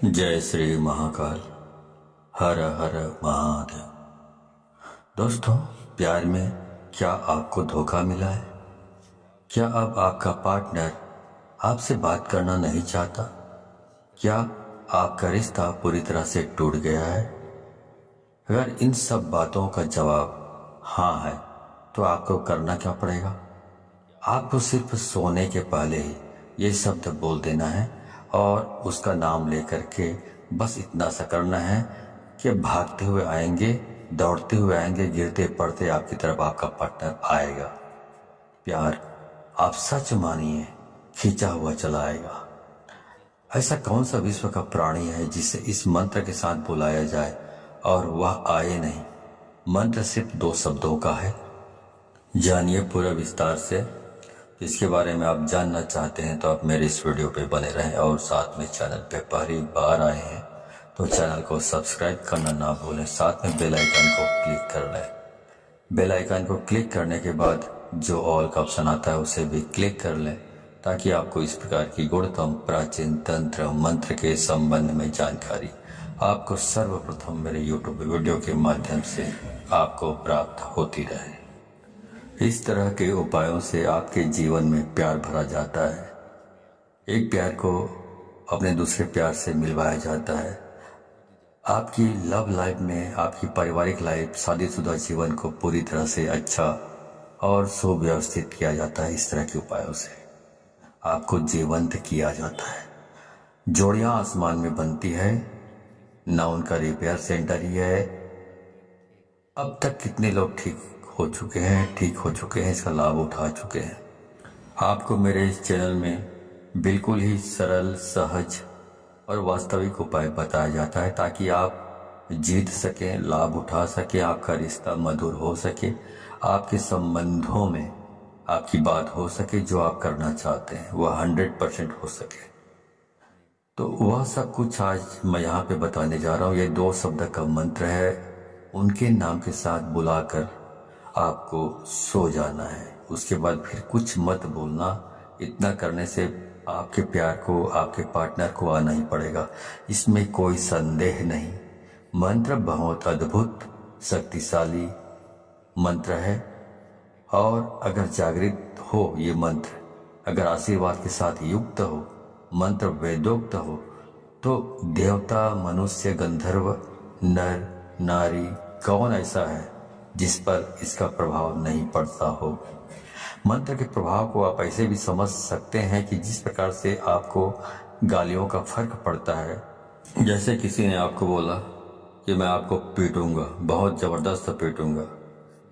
जय श्री महाकाल। हर हर महादेव। दोस्तों, प्यार में क्या आपको धोखा मिला है? क्या अब आपका पार्टनर आपसे बात करना नहीं चाहता? क्या आपका रिश्ता पूरी तरह से टूट गया है? अगर इन सब बातों का जवाब हाँ है तो आपको करना क्या पड़ेगा? आपको सिर्फ सोने के पहले ही ये शब्द बोल देना है और उसका नाम लेकर के बस इतना सा करना है कि भागते हुए आएंगे, दौड़ते हुए आएंगे, गिरते पड़ते आपकी तरफ आपका पार्टनर आएगा। प्यार आप सच मानिए खींचा हुआ चला आएगा। ऐसा कौन सा विश्व का प्राणी है जिसे इस मंत्र के साथ बुलाया जाए और वह आए नहीं? मंत्र सिर्फ 2 शब्दों का है। जानिए पूरा विस्तार से। इसके बारे में आप जानना चाहते हैं तो आप मेरे इस वीडियो पे बने रहें और साथ में चैनल पे पहली बार आए हैं तो चैनल को सब्सक्राइब करना ना भूलें। साथ में बेल आइकन को क्लिक कर लें। बेल आइकन को क्लिक करने के बाद जो ऑल का ऑप्शन आता है उसे भी क्लिक कर लें ताकि आपको इस प्रकार की गुणतम प्राचीन तंत्र मंत्र के संबंध में जानकारी आपको सर्वप्रथम मेरे यूट्यूब वीडियो के माध्यम से आपको प्राप्त होती रहे। इस तरह के उपायों से आपके जीवन में प्यार भरा जाता है। एक प्यार को अपने दूसरे प्यार से मिलवाया जाता है। आपकी लव लाइफ में, आपकी पारिवारिक लाइफ, शादीशुदा जीवन को पूरी तरह से अच्छा और सुव्यवस्थित किया जाता है। इस तरह के उपायों से आपको जीवंत किया जाता है। जोड़ियां आसमान में बनती है, ना उनका रिपेयर सेंटर ही है। अब तक कितने लोग ठीक हो चुके हैं, इसका लाभ उठा चुके हैं। आपको मेरे इस चैनल में बिल्कुल ही सरल, सहज और वास्तविक उपाय बताया जाता है ताकि आप जीत सकें, लाभ उठा सकें, आपका रिश्ता मधुर हो सके, आपके संबंधों में आपकी बात हो सके, जो आप करना चाहते हैं वह 100% हो सके। तो वह सब कुछ आज मैं यहाँ पे बताने जा रहा हूँ। ये 2 शब्द का मंत्र है। उनके नाम के साथ बुलाकर आपको सो जाना है। उसके बाद फिर कुछ मत बोलना। इतना करने से आपके प्यार को, आपके पार्टनर को आना ही पड़ेगा, इसमें कोई संदेह नहीं। मंत्र बहुत अद्भुत, शक्तिशाली मंत्र है और अगर जागृत हो ये मंत्र, अगर आशीर्वाद के साथ युक्त हो, मंत्र वेदोक्त हो, तो देवता, मनुष्य, गंधर्व, नर, नारी, कौन ऐसा है जिस पर इसका प्रभाव नहीं पड़ता हो। मंत्र के प्रभाव को आप ऐसे भी समझ सकते हैं कि जिस प्रकार से आपको गालियों का फर्क पड़ता है। जैसे किसी ने आपको बोला कि मैं आपको पीटूंगा, बहुत ज़बरदस्त पीटूंगा,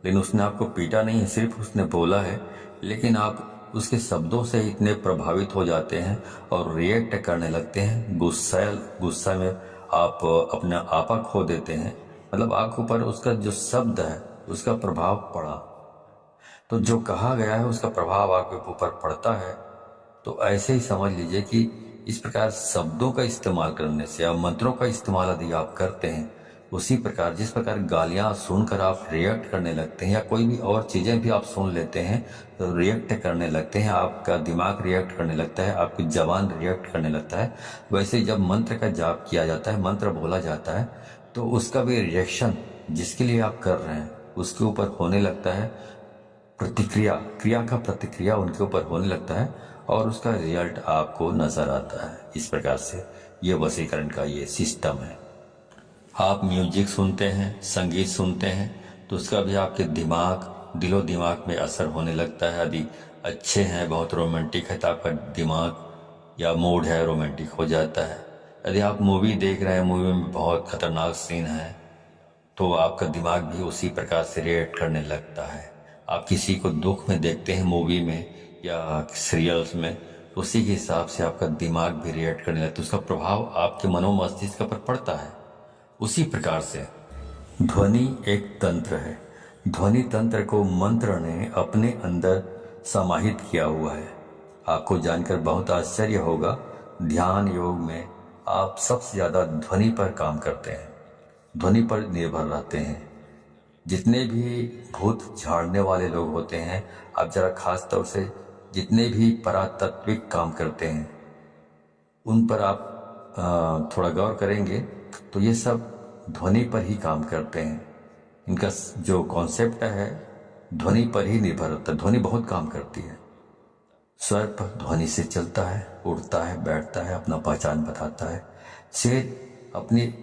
लेकिन उसने आपको पीटा नहीं है, सिर्फ उसने बोला है, लेकिन आप उसके शब्दों से इतने प्रभावित हो जाते हैं और रिएक्ट करने लगते हैं। गुस्सा में आप अपना आपा खो देते हैं। मतलब आपके ऊपर उसका जो शब्द है उसका प्रभाव पड़ा, तो जो कहा गया है उसका प्रभाव आपके ऊपर पड़ता है। तो ऐसे ही समझ लीजिए कि इस प्रकार शब्दों का इस्तेमाल करने से या मंत्रों का इस्तेमाल यदि आप करते हैं, उसी प्रकार जिस प्रकार गालियां सुनकर आप रिएक्ट करने लगते हैं या कोई भी और चीज़ें भी आप सुन लेते हैं तो रिएक्ट करने लगते हैं, आपका दिमाग रिएक्ट करने लगता है, आपकी जबान रिएक्ट करने लगता है। वैसे ही जब मंत्र का जाप किया जाता है, मंत्र बोला जाता है, तो उसका भी रिएक्शन जिसके लिए आप कर रहे हैं उसके ऊपर होने लगता है। क्रिया का प्रतिक्रिया उनके ऊपर होने लगता है और उसका रिजल्ट आपको नजर आता है। इस प्रकार से ये वशीकरण का ये सिस्टम है। आप म्यूजिक सुनते हैं, संगीत सुनते हैं, तो उसका भी आपके दिलो दिमाग में असर होने लगता है। यदि अच्छे हैं, बहुत रोमांटिक है, तो आपका दिमाग या मूड है रोमांटिक हो जाता है। यदि आप मूवी देख रहे हैं, मूवी में बहुत खतरनाक सीन है, तो आपका दिमाग भी उसी प्रकार से रिएक्ट करने लगता है। आप किसी को दुख में देखते हैं मूवी में या सीरियल्स में, तो उसी के हिसाब से आपका दिमाग भी रिएक्ट करने लगता है, उसका प्रभाव आपके मनोमस्तिष्क पर पड़ता है। उसी प्रकार से ध्वनि एक तंत्र है। ध्वनि तंत्र को मंत्र ने अपने अंदर समाहित किया हुआ है। आपको जानकर बहुत आश्चर्य होगा, ध्यान योग में आप सबसे ज्यादा ध्वनि पर काम करते हैं, ध्वनि पर निर्भर रहते हैं। जितने भी भूत झाड़ने वाले लोग होते हैं, आप जरा खास तौर से जितने भी परातात्विक काम करते हैं, उन पर आप थोड़ा गौर करेंगे तो ये सब ध्वनि पर ही काम करते हैं। इनका जो कॉन्सेप्ट है ध्वनि पर ही निर्भर होता है। ध्वनि बहुत काम करती है। स्वर पर ध्वनि से चलता है, उड़ता है, बैठता है, अपना पहचान बताता है। शेर अपनी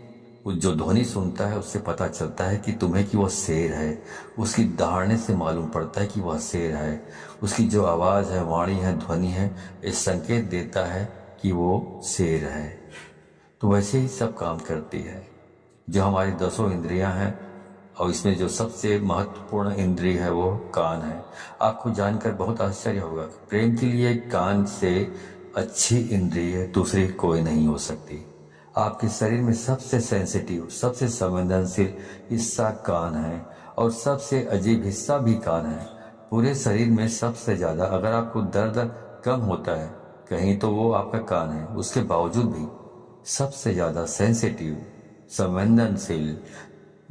जो ध्वनि सुनता है उससे पता चलता है कि तुम्हें कि वह शेर है। उसकी दहाड़ने से मालूम पड़ता है कि वह शेर है। उसकी जो आवाज़ है, वाणी है, ध्वनि है, ये संकेत देता है कि वो शेर है। तो वैसे ही सब काम करती है। जो हमारी 10 इंद्रियां हैं और इसमें जो सबसे महत्वपूर्ण इंद्रिय है वो कान है। आपको जानकर बहुत आश्चर्य होगा, प्रेम के लिए कान से अच्छी इंद्रिय दूसरी कोई नहीं हो सकती। आपके शरीर में सबसे सेंसिटिव, सबसे संवेदनशील हिस्सा कान है और सबसे अजीब हिस्सा भी कान है। पूरे शरीर में सबसे ज़्यादा अगर आपको दर्द कम होता है कहीं तो वो आपका कान है। उसके बावजूद भी सबसे ज़्यादा सेंसिटिव, संवेदनशील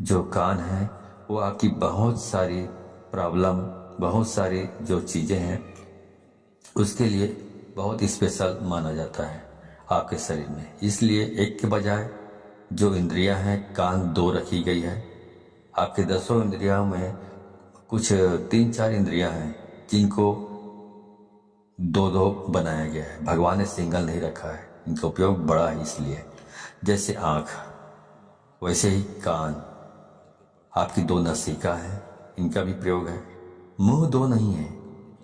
जो कान है वो आपकी बहुत सारी प्रॉब्लम, बहुत सारी जो चीज़ें हैं उसके लिए बहुत स्पेशल माना जाता है आपके शरीर में। इसलिए एक के बजाय जो इंद्रियां हैं कान 2 रखी गई है। आपके 10 इंद्रियों में कुछ 3-4 इंद्रियां हैं जिनको 2-2 बनाया गया है। भगवान ने सिंगल नहीं रखा है, इनका उपयोग बड़ा है। इसलिए जैसे आँख वैसे ही कान, आपकी 2 नासिका है, इनका भी प्रयोग है। मुंह 2 नहीं है।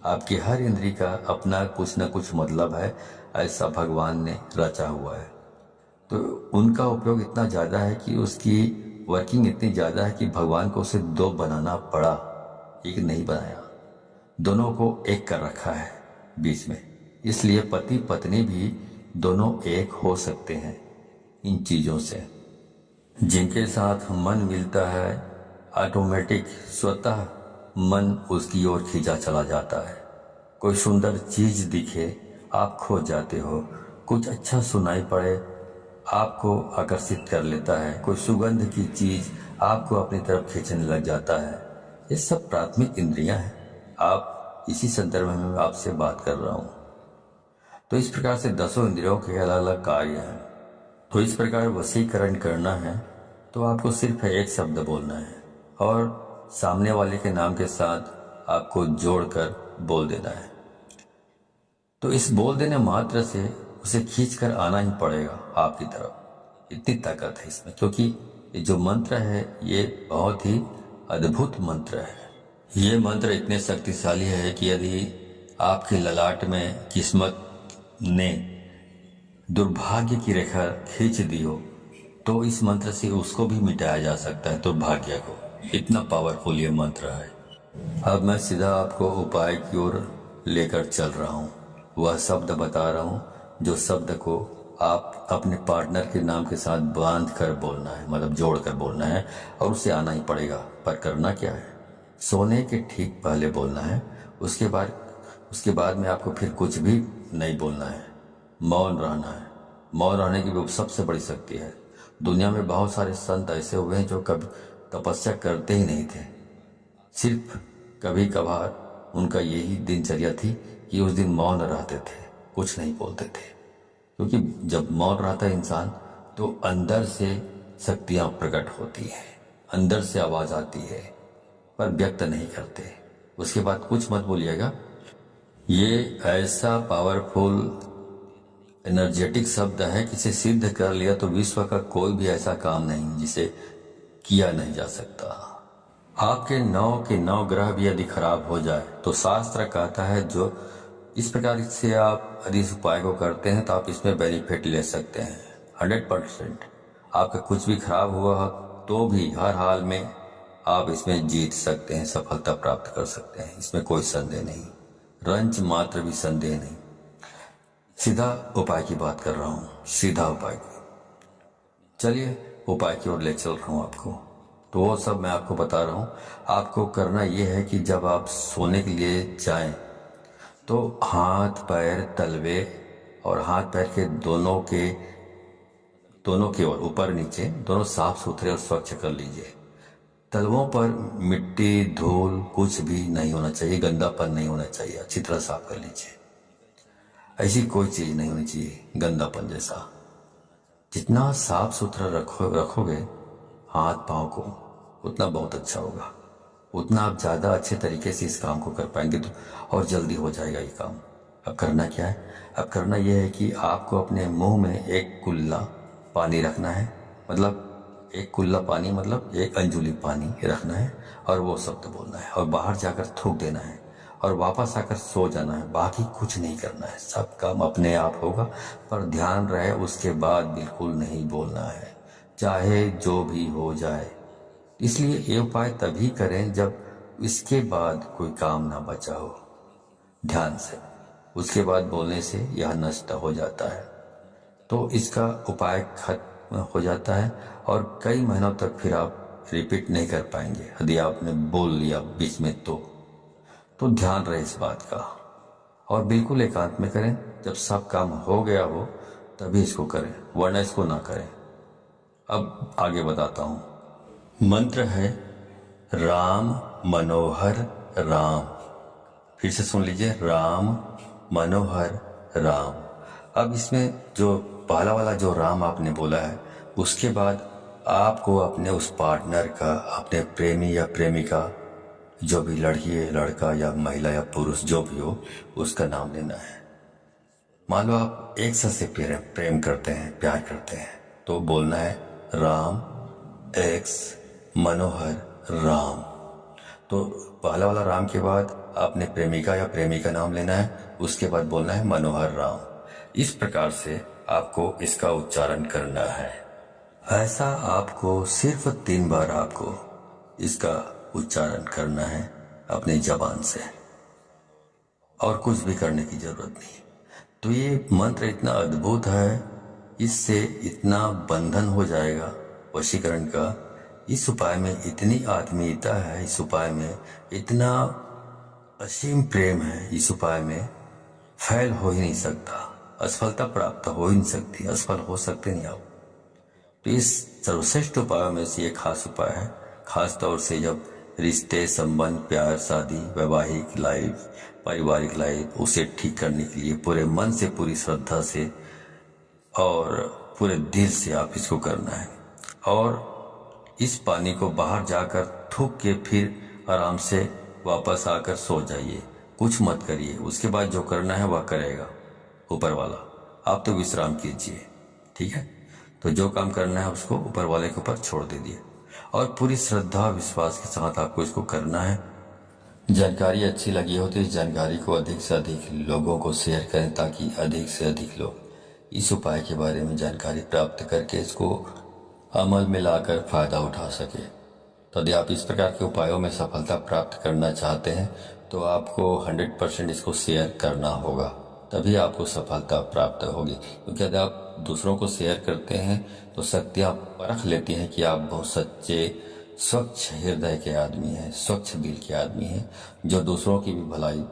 आपकी हर इंद्री का अपना कुछ न कुछ मतलब है, ऐसा भगवान ने रचा हुआ है। तो उनका उपयोग इतना ज़्यादा है कि उसकी वर्किंग इतनी ज़्यादा है कि भगवान को उसे 2 बनाना पड़ा, एक नहीं बनाया। दोनों को एक कर रखा है बीच में। इसलिए पति पत्नी भी दोनों एक हो सकते हैं इन चीज़ों से। जिनके साथ मन मिलता है ऑटोमेटिक स्वतः मन उसकी ओर खींचा चला जाता है। कोई सुंदर चीज दिखे आप खो जाते हो। कुछ अच्छा सुनाई पड़े आपको आकर्षित कर लेता है। कोई सुगंध की चीज आपको अपनी तरफ खींचने लग जाता है। ये सब प्राथमिक इंद्रियां हैं। आप इसी संदर्भ में मैं आपसे बात कर रहा हूँ। तो इस प्रकार से 10 इंद्रियों के अलग अलग कार्य हैं। तो इस प्रकार वशीकरण करना है तो आपको सिर्फ एक शब्द बोलना है और सामने वाले के नाम के साथ आपको जोड़कर बोल देना है। तो इस बोल देने मात्र से उसे खींच कर आना ही पड़ेगा आपकी तरफ। इतनी ताकत है इसमें, क्योंकि ये जो मंत्र है ये बहुत ही अद्भुत मंत्र है। ये मंत्र इतने शक्तिशाली है कि यदि आपके ललाट में किस्मत ने दुर्भाग्य की रेखा खींच दी हो तो इस मंत्र से उसको भी मिटाया जा सकता है, दुर्भाग्य को। इतना पावरफुल ये मंत्र है। अब मैं सीधा आपको उपाय की ओर लेकर चल रहा हूँ। वह शब्द बता रहा हूँ जो शब्द को आप अपने पार्टनर के नाम के साथ बांध कर बोलना है, मतलब जोड़ कर बोलना है, और उसे आना ही पड़ेगा। पर करना क्या है, सोने के ठीक पहले बोलना है। उसके बाद में आपको फिर कुछ भी नहीं बोलना है, मौन रहना है। मौन रहने की वो सबसे बड़ी शक्ति है। दुनिया में बहुत सारे संत ऐसे हुए हैं जो कभी तपस्या करते ही नहीं थे। सिर्फ कभी कभार उनका यही दिनचर्या थी कि उस दिन मौन रहते थे, कुछ नहीं बोलते थे। क्योंकि जब मौन रहता है इंसान तो अंदर से शक्तियां प्रकट होती हैं, अंदर से आवाज आती है, पर व्यक्त नहीं करते। उसके बाद कुछ मत बोलिएगा। ये ऐसा पावरफुल एनर्जेटिक शब्द है कि इसे सिद्ध कर लिया तो विश्व का कोई भी ऐसा काम नहीं जिसे किया नहीं जा सकता। आपके 9 के 9 ग्रह भी यदि खराब हो जाए तो शास्त्र कहता है जो इस प्रकार से आप यदि इस उपाय को करते हैं तो आप इसमें बेनिफिट ले सकते हैं 100%। आपका कुछ भी खराब हुआ तो भी हर हाल में आप इसमें जीत सकते हैं, सफलता प्राप्त कर सकते हैं। इसमें कोई संदेह नहीं, रंच मात्र भी संदेह नहीं। सीधा उपाय की बात कर रहा हूँ, सीधा उपाय की। चलिए उपाय की ओर ले चल रहा हूँ आपको। तो वो सब मैं आपको बता रहा हूँ। आपको करना ये है कि जब आप सोने के लिए जाएं तो हाथ पैर तलवे और हाथ पैर के दोनों के ओर ऊपर नीचे दोनों साफ सुथरे और स्वच्छ कर लीजिए। तलवों पर मिट्टी धूल कुछ भी नहीं होना चाहिए, गंदापन नहीं होना चाहिए। अच्छी तरह साफ कर लीजिए। ऐसी कोई चीज नहीं होनी चाहिए गंदापन जैसा। जितना साफ सुथरा रखोगे हाथ पाँव को, उतना बहुत अच्छा होगा, उतना आप ज़्यादा अच्छे तरीके से इस काम को कर पाएंगे तो और जल्दी हो जाएगा ये काम। अब करना क्या है? अब करना यह है कि आपको अपने मुंह में एक कुल्ला पानी रखना है, मतलब एक कुल्ला पानी मतलब एक अंजुली पानी रखना है और वो शब्द बोलना है और बाहर जाकर थूक देना है और वापस आकर सो जाना है। बाकी कुछ नहीं करना है, सब काम अपने आप होगा। पर ध्यान रहे उसके बाद बिल्कुल नहीं बोलना है, चाहे जो भी हो जाए। इसलिए ये उपाय तभी करें जब इसके बाद कोई काम ना बचा हो। ध्यान से उसके बाद बोलने से यह नष्ट हो जाता है, तो इसका उपाय खत्म हो जाता है और कई महीनों तक फिर आप रिपीट नहीं कर पाएंगे यदि आपने बोल लिया बीच में तो ध्यान रहे इस बात का। और बिल्कुल एकांत में करें, जब सब काम हो गया हो तभी इसको करें, वरना इसको ना करें। अब आगे बताता हूँ। मंत्र है राम मनोहर राम। फिर से सुन लीजिए, राम मनोहर राम। अब इसमें जो पहला वाला जो राम आपने बोला है, उसके बाद आपको अपने उस पार्टनर का, अपने प्रेमी या प्रेमिका, जो भी लड़की है, लड़का या महिला या पुरुष जो भी हो, उसका नाम लेना है। मान लो आप एक साथ से प्रेम करते हैं, प्यार करते हैं, तो बोलना है राम एक्स मनोहर राम। तो पहला वाला राम के बाद आपने प्रेमिका या प्रेमी का नाम लेना है, उसके बाद बोलना है मनोहर राम। इस प्रकार से आपको इसका उच्चारण करना है। ऐसा आपको सिर्फ 3 बार आपको इसका उच्चारण करना है अपनी जबान से, और कुछ भी करने की जरूरत नहीं। तो ये मंत्र इतना अद्भुत है, इससे इतना बंधन हो जाएगा वशीकरण का। इस उपाय में इतनी आत्मीयता है, इस उपाय में इतना असीम प्रेम है, इस उपाय में फैल हो ही नहीं सकता, असफलता प्राप्त हो ही नहीं सकती, असफल हो सकते नहीं आप। तो इस सर्वश्रेष्ठ उपायों में से ये खास उपाय है, खास तौर से जब रिश्ते, संबंध, प्यार, शादी, वैवाहिक लाइफ, पारिवारिक लाइफ, उसे ठीक करने के लिए पूरे मन से, पूरी श्रद्धा से और पूरे दिल से आप इसको करना है। और इस पानी को बाहर जाकर थूक के फिर आराम से वापस आकर सो जाइए, कुछ मत करिए। उसके बाद जो करना है वह करेगा ऊपर वाला, आप तो विश्राम कीजिए, ठीक है। तो जो काम करना है उसको ऊपर वाले के ऊपर छोड़ दीजिए और पूरी श्रद्धा विश्वास के साथ आपको इसको करना है। जानकारी अच्छी लगी हो तो इस जानकारी को अधिक से अधिक लोगों को शेयर करें, ताकि अधिक से अधिक लोग इस उपाय के बारे में जानकारी प्राप्त करके इसको अमल में लाकर फायदा उठा सके। तो यदि आप इस प्रकार के उपायों में सफलता प्राप्त करना चाहते हैं तो आपको 100% इसको शेयर करना होगा, तभी आपको सफलता प्राप्त होगी। क्योंकि यदि आप दूसरों को शेयर करते हैं तो शक्तियाँ परख लेती हैं कि आप बहुत सच्चे, स्वच्छ हृदय के आदमी हैं, स्वच्छ दिल के आदमी हैं, जो दूसरों की भी भलाई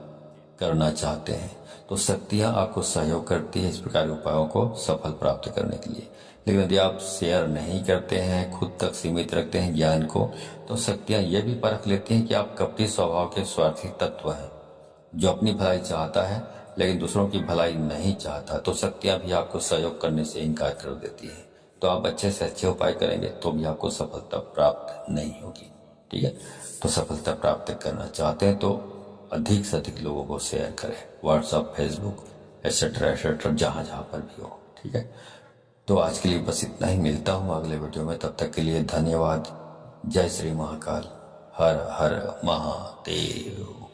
करना चाहते हैं। तो शक्तियाँ आपको सहयोग करती है इस प्रकार के उपायों को सफल प्राप्त करने के लिए। लेकिन यदि आप शेयर नहीं करते हैं, खुद तक सीमित रखते हैं ज्ञान को, तो शक्तियाँ ये भी परख लेती हैं कि आप कपटी स्वभाव के स्वार्थी तत्व हैं, जो अपनी भलाई चाहता है लेकिन दूसरों की भलाई नहीं चाहता। तो शक्तियाँ भी आपको सहयोग करने से इनकार कर देती है। तो आप अच्छे से अच्छे उपाय करेंगे तो भी आपको सफलता प्राप्त नहीं होगी, ठीक है। तो सफलता प्राप्त करना चाहते हैं तो अधिक से अधिक लोगों को शेयर करें, व्हाट्सएप, फेसबुक एटसेट्रा जहाँ जहाँ पर भी हो, ठीक है। तो आज के लिए बस इतना ही, मिलता हूँ अगले वीडियो में, तब तक के लिए धन्यवाद। जय श्री महाकाल, हर हर महादेव।